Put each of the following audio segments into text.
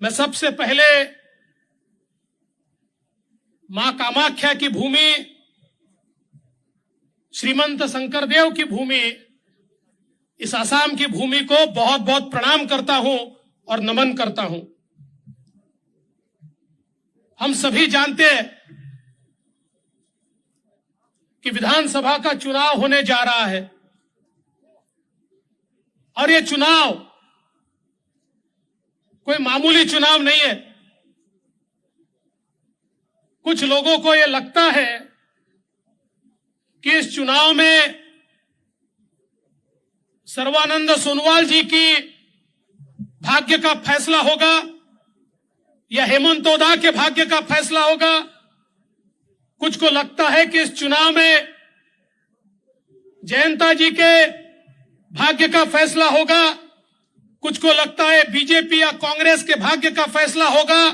मैं सबसे पहले मां कामाख्या की भूमि, श्रीमंत शंकरदेव की भूमि, इस आसाम की भूमि को बहुत बहुत प्रणाम करता हूं और नमन करता हूं। हम सभी जानते हैं कि विधानसभा का चुनाव होने जा रहा है और ये चुनाव कोई मामूली चुनाव नहीं है। कुछ लोगों को यह लगता है कि इस चुनाव में सर्बानंद सोनोवाल जी की भाग्य का फैसला होगा या हेमंत ओदा के भाग्य का फैसला होगा। कुछ को लगता है कि इस चुनाव में जयंता जी के भाग्य का फैसला होगा। कुछ को लगता है बीजेपी या कांग्रेस के भाग्य का फैसला होगा।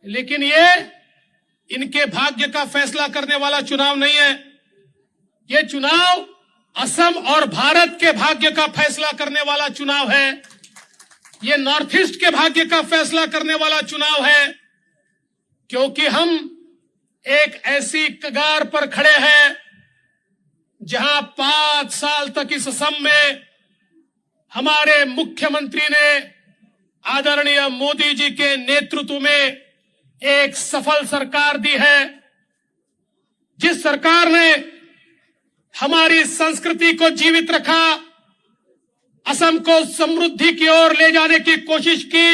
लेकिन ये इनके भाग्य का फैसला करने वाला चुनाव नहीं है। ये चुनाव असम और भारत के भाग्य का फैसला करने वाला चुनाव है। ये नॉर्थ ईस्ट के भाग्य का फैसला करने वाला चुनाव है, क्योंकि हम एक ऐसी कगार पर खड़े हैं जहां 5 साल तक इस असम में हमारे मुख्यमंत्री ने आदरणीय मोदी जी के नेतृत्व में एक सफल सरकार दी है, जिस सरकार ने हमारी संस्कृति को जीवित रखा, असम को समृद्धि की ओर ले जाने की कोशिश की,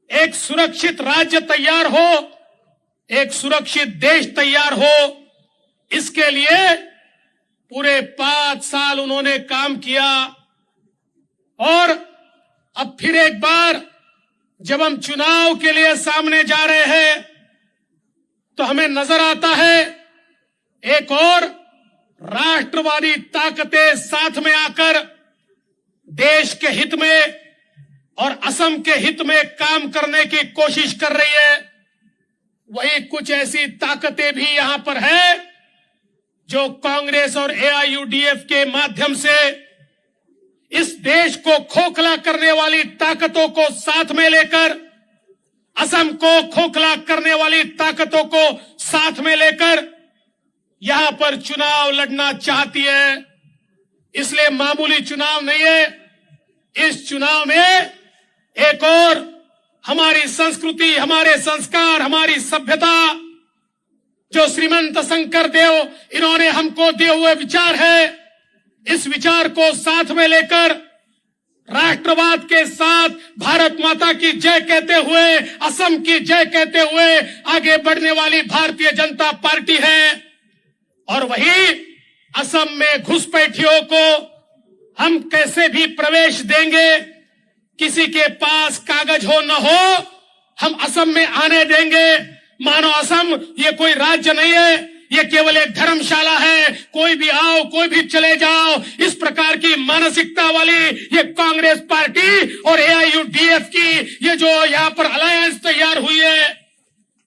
एक सुरक्षित राज्य तैयार हो, एक सुरक्षित देश तैयार हो। इसके लिए पूरे 5 साल उन्होंने काम किया। और अब फिर एक बार जब हम चुनाव के लिए सामने जा रहे हैं तो हमें नजर आता है एक और राष्ट्रवादी ताकतें साथ में आकर देश के हित में और असम के हित में काम करने की कोशिश कर रही है। वही कुछ ऐसी ताकतें भी यहां पर है जो कांग्रेस और एआईयूडीएफ के माध्यम से इस देश को खोखला करने वाली ताकतों को साथ में लेकर, असम को खोखला करने वाली ताकतों को साथ में लेकर यहां पर चुनाव लड़ना चाहती है। इसलिए मामूली चुनाव नहीं है। इस चुनाव में एक और हमारी संस्कृति, हमारे संस्कार, हमारी सभ्यता, जो श्रीमंत शंकरदेव इन्होंने हमको दिए हुए विचार है, इस विचार को साथ में लेकर राष्ट्रवाद के साथ भारत माता की जय कहते हुए, असम की जय कहते हुए आगे बढ़ने वाली भारतीय जनता पार्टी है। और वही असम में घुसपैठियों को हम कैसे भी प्रवेश देंगे, किसी के पास कागज हो न हो, हम असम में आने देंगे। मानो असम ये कोई राज्य नहीं है, ये केवल एक धर्मशाला है, कोई भी आओ कोई भी चले जाओ, इस प्रकार की मानसिकता वाली ये कांग्रेस पार्टी और एआईयूडीएफ की ये जो यहां पर अलायंस तैयार हुई है।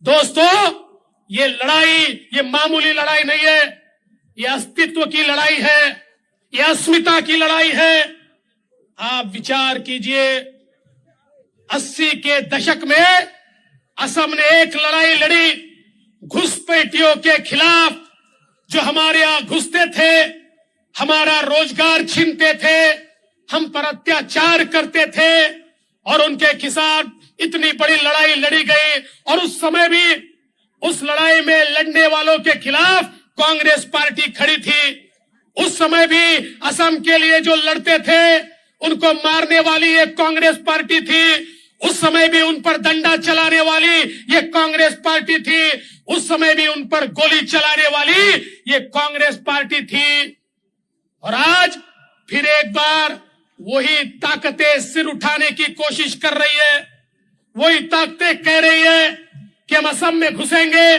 दोस्तों, ये लड़ाई ये मामूली लड़ाई नहीं है, ये अस्तित्व की लड़ाई है, ये अस्मिता की लड़ाई है। आप विचार कीजिए, 80 के दशक में असम ने एक लड़ाई लड़ी घुसपैठियों के खिलाफ, जो हमारे यहां घुसते थे, हमारा रोजगार छीनते थे, हम पर अत्याचार करते थे और उनके खिलाफ इतनी बड़ी लड़ाई लड़ी गई। और उस समय भी उस लड़ाई में लड़ने वालों के खिलाफ कांग्रेस पार्टी खड़ी थी। उस समय भी असम के लिए जो लड़ते थे उनको मारने वाली एक कांग्रेस पार्टी थी। उस समय भी उन पर डंडा चलाने वाली ये कांग्रेस पार्टी थी। उस समय भी उन पर गोली चलाने वाली ये कांग्रेस पार्टी थी। और आज फिर एक बार वही ताकतें सिर उठाने की कोशिश कर रही है। वही ताकतें कह रही है कि हम असम में घुसेंगे,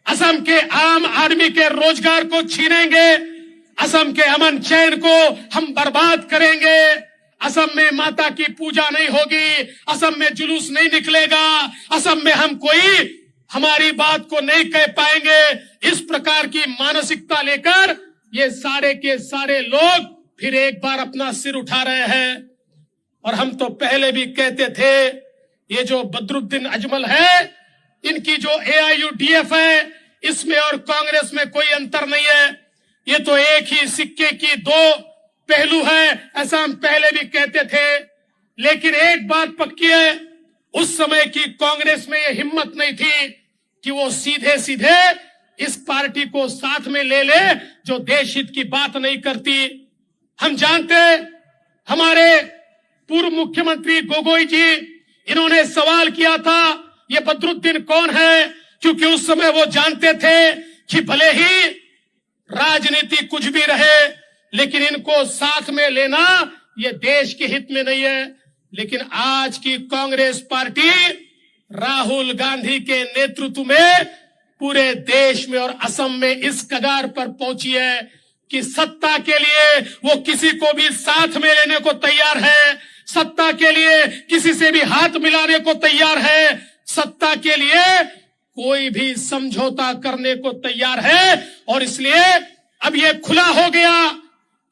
असम के आम आदमी के रोजगार को छीनेंगे, असम के अमन चैन को हम बर्बाद करेंगे, असम में माता की पूजा नहीं होगी, असम में जुलूस नहीं निकलेगा, असम में हम कोई हमारी बात को नहीं कह पाएंगे। इस प्रकार की मानसिकता लेकर ये सारे के सारे लोग फिर एक बार अपना सिर उठा रहे हैं। और हम तो पहले भी कहते थे ये जो बदरुद्दीन अजमल है, इनकी जो AIUDF है, इसमें और कांग्रेस में कोई अंतर नहीं है। ये तो एक ही सिक्के की दो पहलू है, ऐसा हम पहले भी कहते थे। लेकिन एक बात पक्की है, उस समय की कांग्रेस में ये हिम्मत नहीं थी कि वो सीधे सीधे इस पार्टी को साथ में ले ले जो देश हित की बात नहीं करती। हम जानते, हमारे पूर्व मुख्यमंत्री गोगोई जी, इन्होंने सवाल किया था ये बदरुद्दीन कौन है, क्योंकि उस समय वो जानते थे कि भले ही राजनीति कुछ भी रहे, लेकिन इनको साथ में लेना ये देश के हित में नहीं है। लेकिन आज की कांग्रेस पार्टी राहुल गांधी के नेतृत्व में पूरे देश में और असम में इस कगार पर पहुंची है कि सत्ता के लिए वो किसी को भी साथ में लेने को तैयार है, सत्ता के लिए किसी से भी हाथ मिलाने को तैयार है, सत्ता के लिए कोई भी समझौता करने को तैयार है। और इसलिए अब ये खुला हो गया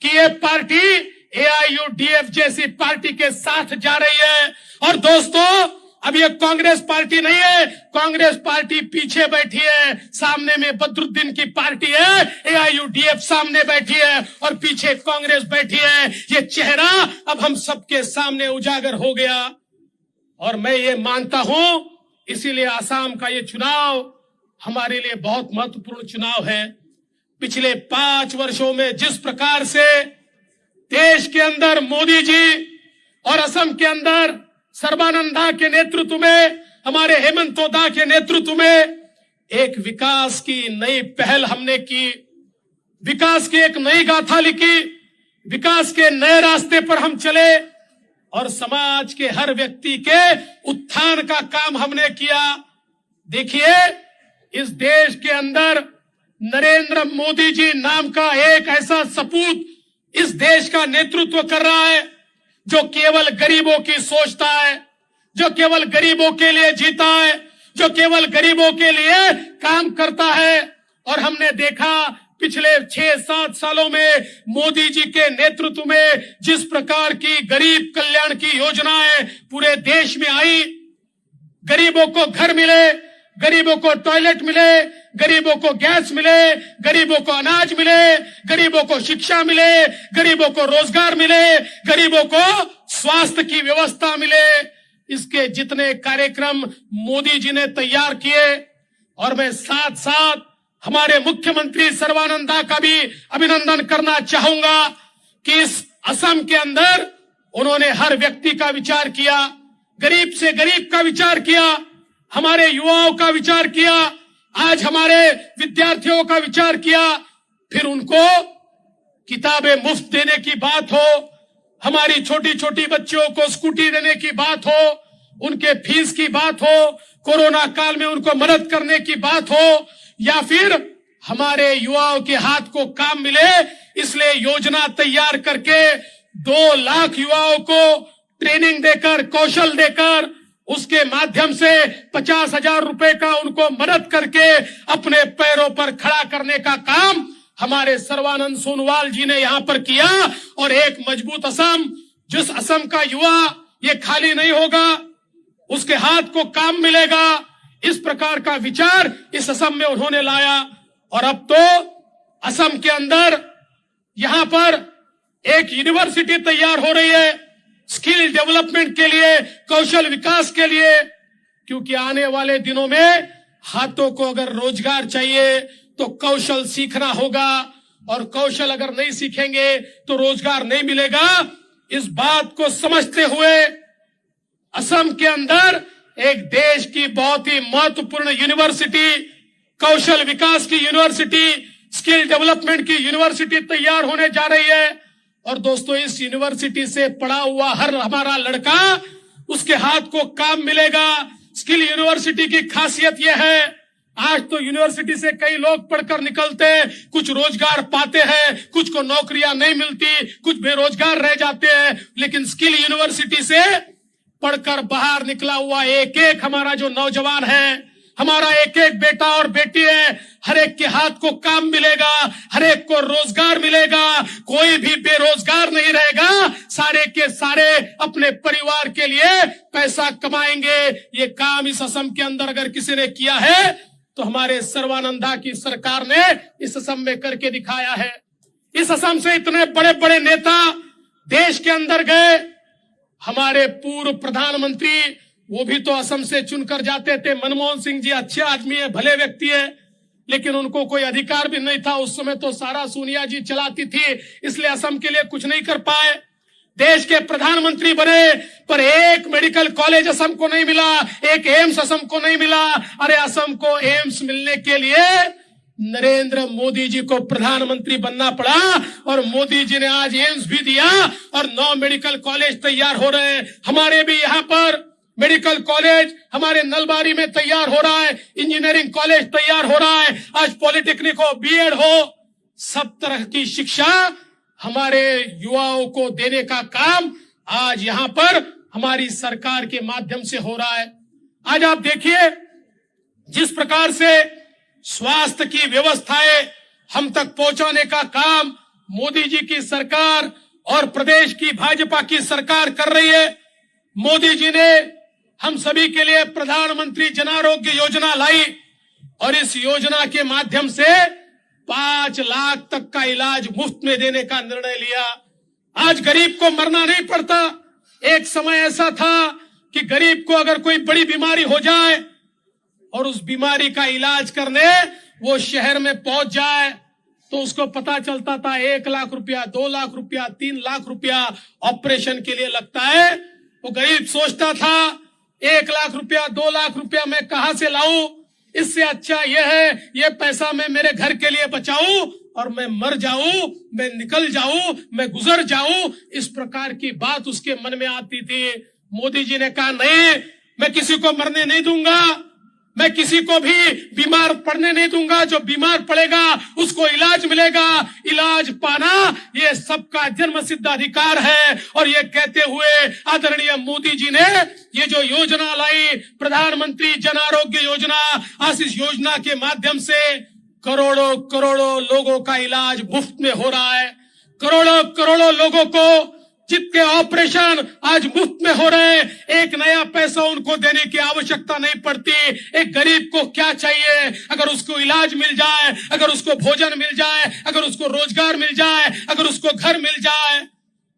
कि ये पार्टी AIUDF जैसी पार्टी के साथ जा रही है। और दोस्तों, अब ये कांग्रेस पार्टी नहीं है, कांग्रेस पार्टी पीछे बैठी है, सामने में बदरुद्दीन की पार्टी है, AIUDF सामने बैठी है और पीछे कांग्रेस बैठी है। ये चेहरा अब हम सबके सामने उजागर हो गया। और मैं ये मानता हूं, इसीलिए आसाम का ये चुनाव हमारे लिए बहुत महत्वपूर्ण चुनाव है। पिछले 5 वर्षों में जिस प्रकार से देश के अंदर मोदी जी और असम के अंदर सर्बानंदा के नेतृत्व में, हमारे हेमंतोदा के नेतृत्व में एक विकास की नई पहल हमने की, विकास की एक नई गाथा लिखी, विकास के नए रास्ते पर हम चले और समाज के हर व्यक्ति के उत्थान का काम हमने किया। देखिए, इस देश के अंदर नरेंद्र मोदी जी नाम का एक ऐसा सपूत इस देश का नेतृत्व कर रहा है जो केवल गरीबों की सोचता है, जो केवल गरीबों के लिए जीता है, जो केवल गरीबों के लिए काम करता है। और हमने देखा पिछले 6-7 सालों में मोदी जी के नेतृत्व में जिस प्रकार की गरीब कल्याण की योजनाएं पूरे देश में आई, गरीबों को घर मिले, गरीबों को टॉयलेट मिले, गरीबों को गैस मिले, गरीबों को अनाज मिले, गरीबों को शिक्षा मिले, गरीबों को रोजगार मिले, गरीबों को स्वास्थ्य की व्यवस्था मिले। इसके जितने कार्यक्रम मोदी जी ने तैयार किए, और मैं साथ साथ हमारे मुख्यमंत्री सर्बानंदा का भी अभिनंदन करना चाहूंगा कि इस असम के अंदर उन्होंने हर व्यक्ति का विचार किया, गरीब से गरीब का विचार किया, हमारे युवाओं का विचार किया, आज हमारे विद्यार्थियों का विचार किया। फिर उनको किताबें मुफ्त देने की बात हो, हमारी छोटी छोटी बच्चियों को स्कूटी देने की बात हो, उनके फीस की बात हो, कोरोना काल में उनको मदद करने की बात हो, या फिर हमारे युवाओं के हाथ को काम मिले, इसलिए योजना तैयार करके 2 लाख युवाओं को ट्रेनिंग देकर, कौशल देकर, उसके माध्यम से 50,000 रुपए का उनको मदद करके अपने पैरों पर खड़ा करने का काम हमारे सर्बानंद सोनोवाल जी ने यहां पर किया। और एक मजबूत असम, जिस असम का युवा ये खाली नहीं होगा, उसके हाथ को काम मिलेगा, इस प्रकार का विचार इस असम में उन्होंने लाया। और अब तो असम के अंदर यहां पर एक यूनिवर्सिटी तैयार हो रही है स्किल डेवलपमेंट के लिए, कौशल विकास के लिए, क्योंकि आने वाले दिनों में हाथों को अगर रोजगार चाहिए तो कौशल सीखना होगा, और कौशल अगर नहीं सीखेंगे तो रोजगार नहीं मिलेगा। इस बात को समझते हुए असम के अंदर एक देश की बहुत ही महत्वपूर्ण यूनिवर्सिटी, कौशल विकास की यूनिवर्सिटी, स्किल डेवलपमेंट की यूनिवर्सिटी तैयार होने जा रही है। और दोस्तों, इस यूनिवर्सिटी से पढ़ा हुआ हर हमारा लड़का, उसके हाथ को काम मिलेगा। स्किल यूनिवर्सिटी की खासियत यह है, आज तो यूनिवर्सिटी से कई लोग पढ़कर निकलते हैं, कुछ रोजगार पाते हैं, कुछ को नौकरियां नहीं मिलती, कुछ बेरोजगार रह जाते हैं। लेकिन स्किल यूनिवर्सिटी से पढ़कर बाहर निकला हुआ एक एक हमारा जो नौजवान है, हमारा एक एक बेटा और बेटी है, हर एक के हाथ को काम मिलेगा, हर एक को रोजगार मिलेगा, कोई भी बेरोजगार नहीं रहेगा, सारे के सारे अपने परिवार के लिए पैसा कमाएंगे। ये काम इस असम के अंदर अगर किसी ने किया है तो हमारे सर्बानंदा की सरकार ने इस असम में करके दिखाया है। इस असम से इतने बड़े बड़े नेता देश के अंदर गए। हमारे पूर्व प्रधानमंत्री वो भी तो असम से चुनकर जाते थे। मनमोहन सिंह जी अच्छे आदमी है, भले व्यक्ति है, लेकिन उनको कोई अधिकार भी नहीं था। उस समय तो सारा सोनिया जी चलाती थी, इसलिए असम के लिए कुछ नहीं कर पाए। देश के प्रधानमंत्री बने पर एक मेडिकल कॉलेज असम को नहीं मिला, एक एम्स असम को नहीं मिला। अरे असम को एम्स मिलने के लिए नरेंद्र मोदी जी को प्रधानमंत्री बनना पड़ा और मोदी जी ने आज एम्स भी दिया और 9 मेडिकल कॉलेज तैयार हो रहे हैं। हमारे भी यहाँ पर मेडिकल कॉलेज हमारे नलबारी में तैयार हो रहा है, इंजीनियरिंग कॉलेज तैयार हो रहा है, आज पॉलिटेक्निक हो, बीएड हो, सब तरह की शिक्षा हमारे युवाओं को देने का काम आज यहाँ पर हमारी सरकार के माध्यम से हो रहा है। आज आप देखिए जिस प्रकार से स्वास्थ्य की व्यवस्थाएं हम तक पहुंचाने का काम मोदी जी की सरकार और प्रदेश की भाजपा की सरकार कर रही है। मोदी जी ने हम सभी के लिए प्रधानमंत्री जन आरोग्य योजना लाई और इस योजना के माध्यम से 5 लाख तक का इलाज मुफ्त में देने का निर्णय लिया। आज गरीब को मरना नहीं पड़ता। एक समय ऐसा था कि गरीब को अगर कोई बड़ी बीमारी हो जाए और उस बीमारी का इलाज करने वो शहर में पहुंच जाए तो उसको पता चलता था 1 लाख रुपया, 2 लाख रुपया, 3 लाख रुपया ऑपरेशन के लिए लगता है। वो गरीब सोचता था 1 लाख रुपया, 2 लाख रुपया मैं कहां से लाऊं, इससे अच्छा यह है ये पैसा मैं मेरे घर के लिए बचाऊं और मैं मर जाऊं, मैं निकल जाऊं, मैं गुजर जाऊं। इस प्रकार की बात उसके मन में आती थी। मोदी जी ने कहा नहीं, मैं किसी को मरने नहीं दूंगा, मैं किसी को भी बीमार पड़ने नहीं दूंगा। जो बीमार पड़ेगा उसको इलाज मिलेगा। इलाज पाना ये सबका जन्म सिद्ध अधिकार है। और ये कहते हुए आदरणीय मोदी जी ने ये जो योजना लाई, प्रधानमंत्री जन आरोग्य योजना, आज इस योजना के माध्यम से करोड़ों करोड़ों लोगों का इलाज मुफ्त में हो रहा है। करोड़ों करोड़ों लोगों को जितने ऑपरेशन आज मुफ्त में हो रहे हैं, एक नया पैसा उनको देने की आवश्यकता नहीं पड़ती। एक गरीब को क्या चाहिए, अगर उसको इलाज मिल जाए, अगर उसको भोजन मिल जाए, अगर उसको रोजगार मिल जाए, अगर उसको घर मिल जाए।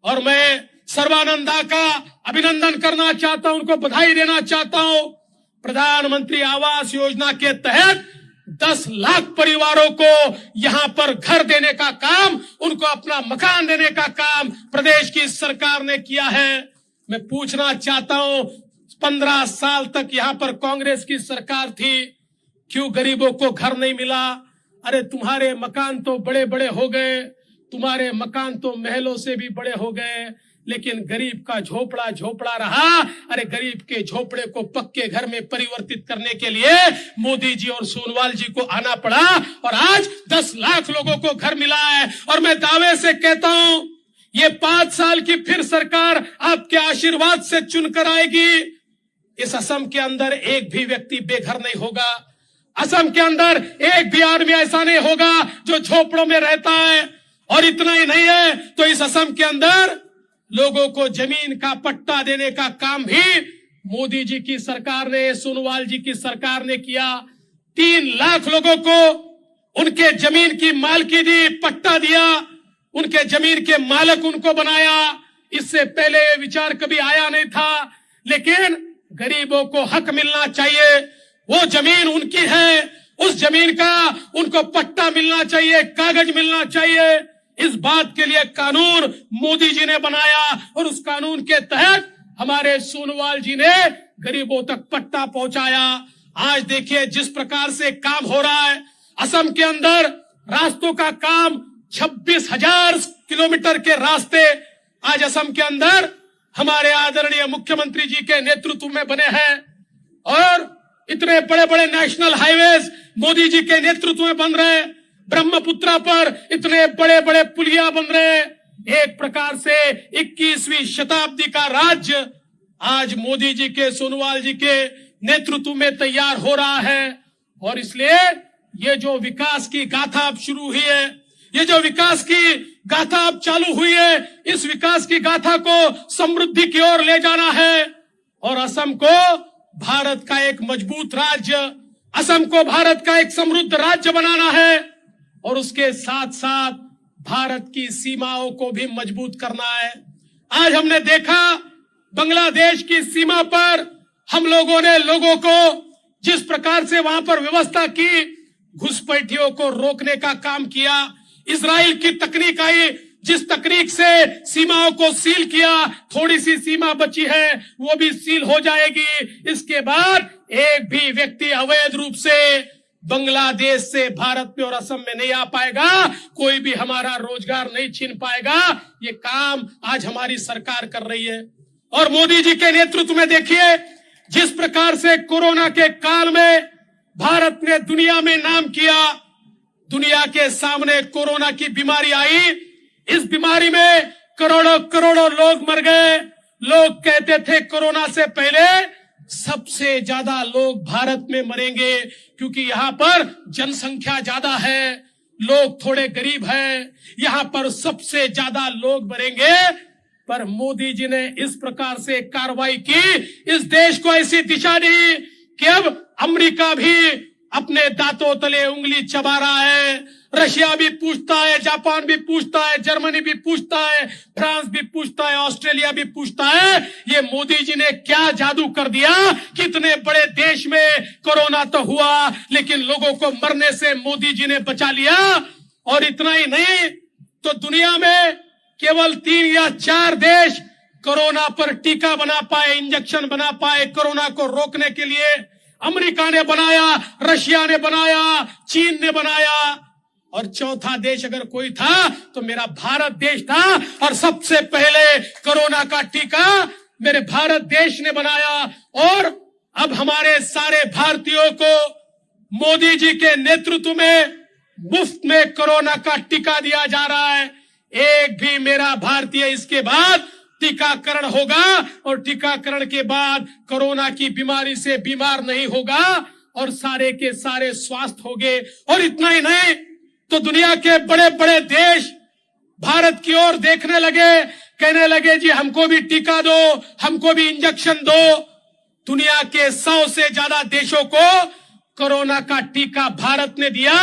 और मैं सर्बानंदा का अभिनंदन करना चाहता हूं, उनको बधाई देना चाहता हूं। प्रधानमंत्री आवास योजना के तहत 10 लाख परिवारों को यहां पर घर देने का काम, उनको अपना मकान देने का काम प्रदेश की सरकार ने किया है। मैं पूछना चाहता हूं, 15 साल तक यहां पर कांग्रेस की सरकार थी, क्यों गरीबों को घर नहीं मिला? अरे तुम्हारे मकान तो बड़े बड़े हो गए, तुम्हारे मकान तो महलों से भी बड़े हो गए, लेकिन गरीब का झोपड़ा झोपड़ा रहा। अरे गरीब के झोपड़े को पक्के घर में परिवर्तित करने के लिए मोदी जी और सोनवाल जी को आना पड़ा और आज 10 लाख लोगों को घर मिला है। और मैं दावे से कहता हूं ये 5 साल की फिर सरकार आपके आशीर्वाद से चुनकर आएगी। इस असम के अंदर एक भी व्यक्ति बेघर नहीं होगा। असम के अंदर एक भी आदमी ऐसा नहीं होगा जो झोपड़ों में रहता है। और इतना ही नहीं है तो इस असम के अंदर लोगों को जमीन का पट्टा देने का काम भी मोदी जी की सरकार ने, सोनोवाल जी की सरकार ने किया। 3 लाख लोगों को उनके जमीन की मालकी दी, पट्टा दिया, उनके जमीन के मालक उनको बनाया। इससे पहले विचार कभी आया नहीं था। लेकिन गरीबों को हक मिलना चाहिए, वो जमीन उनकी है, उस जमीन का उनको पट्टा मिलना चाहिए, कागज मिलना चाहिए। इस बात के लिए कानून मोदी जी ने बनाया और उस कानून के तहत हमारे सोनोवाल जी ने गरीबों तक पट्टा पहुंचाया। आज देखिए जिस प्रकार से काम हो रहा है असम के अंदर, रास्तों का काम 26,000 किलोमीटर के रास्ते आज असम के अंदर हमारे आदरणीय मुख्यमंत्री जी के नेतृत्व में बने हैं। और इतने बड़े बड़े नेशनल हाईवेज मोदी जी के नेतृत्व में बन रहे हैं। ब्रह्मपुत्रा पर इतने बड़े बड़े पुलिया बन रहे हैं। एक प्रकार से 21वीं शताब्दी का राज्य आज मोदी जी के, सोनोवाल जी के नेतृत्व में तैयार हो रहा है। और इसलिए ये जो विकास की गाथा अब शुरू हुई है, ये जो विकास की गाथा अब चालू हुई है, इस विकास की गाथा को समृद्धि की ओर ले जाना है और असम को भारत का एक मजबूत राज्य, असम को भारत का एक समृद्ध राज्य बनाना है और उसके साथ साथ भारत की सीमाओं को भी मजबूत करना है। आज हमने देखा बांग्लादेश की सीमा पर हम लोगों ने लोगों को जिस प्रकार से वहां पर व्यवस्था की, घुसपैठियों को रोकने का काम किया। इजराइल की तकनीक आई, जिस तकनीक से सीमाओं को सील किया, थोड़ी सी सीमा बची है वो भी सील हो जाएगी। इसके बाद एक भी व्यक्ति अवैध रूप से बांग्लादेश से भारत में और असम में नहीं आ पाएगा, कोई भी हमारा रोजगार नहीं छीन पाएगा। ये काम आज हमारी सरकार कर रही है। और मोदी जी के नेतृत्व में देखिए जिस प्रकार से कोरोना के काल में भारत ने दुनिया में नाम किया, दुनिया के सामने कोरोना की बीमारी आई, इस बीमारी में करोड़ों करोड़ों लोग मर गए। लोग कहते थे कोरोना से पहले सबसे ज्यादा लोग भारत में मरेंगे क्योंकि यहां पर जनसंख्या ज्यादा है, लोग थोड़े गरीब हैं, यहां पर सबसे ज्यादा लोग मरेंगे। पर मोदी जी ने इस प्रकार से कार्रवाई की, इस देश को ऐसी दिशा दी कि अब अमेरिका भी अपने दांतों तले उंगली चबा रहा है, रशिया भी पूछता है, जापान भी पूछता है, जर्मनी भी पूछता है, फ्रांस भी पूछता है, ऑस्ट्रेलिया भी पूछता है ये मोदी जी ने क्या जादू कर दिया। कितने बड़े देश में कोरोना तो हुआ लेकिन लोगों को मरने से मोदी जी ने बचा लिया। और इतना ही नहीं तो दुनिया में केवल 3 या 4 देश कोरोना पर टीका बना पाए, इंजेक्शन बना पाए कोरोना को रोकने के लिए। अमेरिका ने बनाया, रशिया ने बनाया, चीन ने बनाया और चौथा देश अगर कोई था तो मेरा भारत देश था। और सबसे पहले कोरोना का टीका मेरे भारत देश ने बनाया और अब हमारे सारे भारतीयों को मोदी जी के नेतृत्व में मुफ्त में कोरोना का टीका दिया जा रहा है। एक भी मेरा भारतीय इसके बाद टीकाकरण होगा और टीकाकरण के बाद कोरोना की बीमारी से बीमार नहीं होगा और सारे के सारे स्वस्थ होंगे। और इतना ही नहीं तो दुनिया के बड़े बड़े देश भारत की ओर देखने लगे, कहने लगे जी हमको भी टीका दो, हमको भी इंजेक्शन दो। दुनिया के 100 से ज्यादा देशों को कोरोना का टीका भारत ने दिया।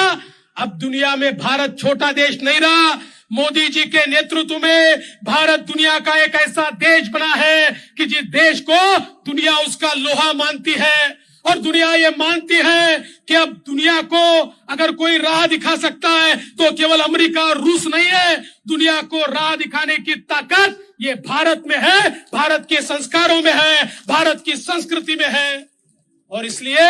अब दुनिया में भारत छोटा देश नहीं रहा, मोदी जी के नेतृत्व में भारत दुनिया का एक ऐसा देश बना है कि जिस देश को दुनिया उसका लोहा मानती है। और दुनिया ये मानती है कि अब दुनिया को अगर कोई राह दिखा सकता है तो केवल अमेरिका और रूस नहीं है, दुनिया को राह दिखाने की ताकत ये भारत में है, भारत के संस्कारों में है, भारत की संस्कृति में है। और इसलिए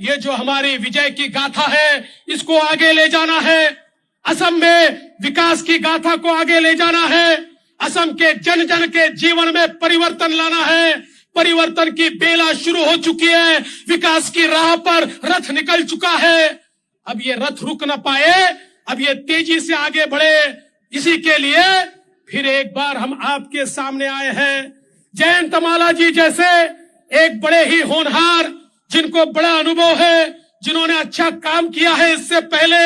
ये जो हमारी विजय की गाथा है इसको आगे ले जाना है, असम में विकास की गाथा को आगे ले जाना है, असम के जन जन के जीवन में परिवर्तन लाना है। परिवर्तन की बेला शुरू हो चुकी है, विकास की राह पर रथ निकल चुका है। अब ये रथ रुक न पाए, अब ये तेजी से आगे बढ़े। इसी के लिए फिर एक बार हम आपके सामने आए हैं। जयंत माला जी जैसे एक बड़े ही होनहार, जिनको बड़ा अनुभव है, जिन्होंने अच्छा काम किया है इससे पहले,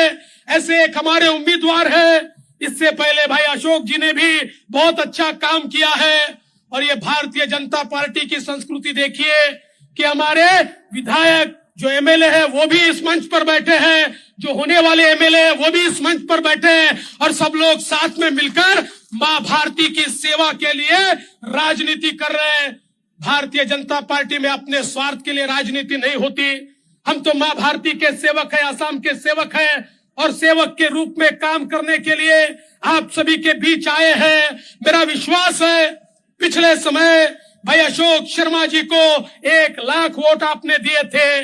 ऐसे एक हमारे उम्मीदवार है। इससे पहले भाई अशोक जी ने भी बहुत अच्छा काम किया है। और ये भारतीय जनता पार्टी की संस्कृति देखिए कि हमारे विधायक जो एमएलए है वो भी इस मंच पर बैठे हैं, जो होने वाले एमएलए है वो भी इस मंच पर बैठे हैं और सब लोग साथ में मिलकर मां भारती की सेवा के लिए राजनीति कर रहे हैं। भारतीय जनता पार्टी में अपने स्वार्थ के लिए राजनीति नहीं होती। हम तो मां भारती के सेवक है, असम के सेवक है और सेवक के रूप में काम करने के लिए आप सभी के बीच आए हैं। मेरा विश्वास है पिछले समय भाई अशोक शर्मा जी को 1 लाख वोट आपने दिए थे,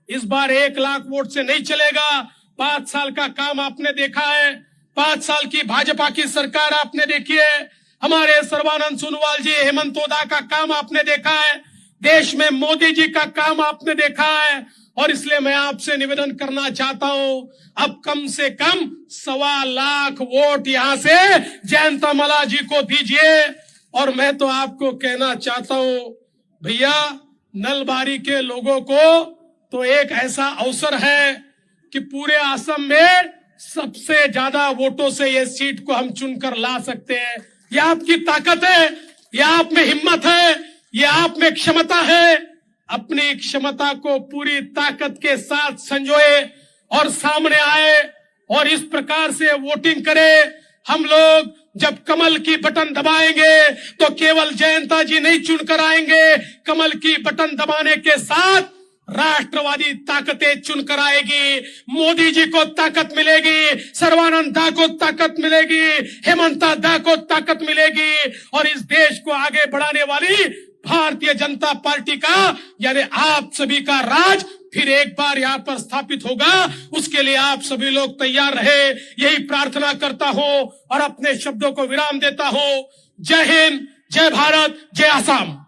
इस बार 1 लाख वोट से नहीं चलेगा। 5 साल का काम आपने देखा है, 5 साल की भाजपा की सरकार आपने देखी है, हमारे सर्बानंद सोनोवाल जी, हेमंत ओदा का काम आपने देखा है, देश में मोदी जी का काम आपने देखा है। और इसलिए मैं आपसे निवेदन करना चाहता हूं, अब कम से कम 1.25 लाख वोट यहां से जयंत माला जी को दीजिए। और मैं तो आपको कहना चाहता हूं भैया, नलबारी के लोगों को तो एक ऐसा अवसर है कि पूरे असम में सबसे ज्यादा वोटों से ये सीट को हम चुनकर ला सकते हैं। यह आपकी ताकत है, यह आप में हिम्मत है, यह आप में क्षमता है। अपनी क्षमता को पूरी ताकत के साथ संजोए और सामने आए और इस प्रकार से वोटिंग करें। हम लोग जब कमल की बटन दबाएंगे तो केवल जयंता जी नहीं चुनकर आएंगे, कमल की बटन दबाने के साथ राष्ट्रवादी ताकतें चुनकर आएगी। मोदी जी को ताकत मिलेगी, सर्बानंद दा को ताकत मिलेगी, हेमंता दा को ताकत मिलेगी और इस देश को आगे बढ़ाने वाली भारतीय जनता पार्टी का यानी आप सभी का राज फिर एक बार यहाँ पर स्थापित होगा। उसके लिए आप सभी लोग तैयार रहे, यही प्रार्थना करता हूँ और अपने शब्दों को विराम देता हूँ। जय हिंद, जय भारत, जय असम।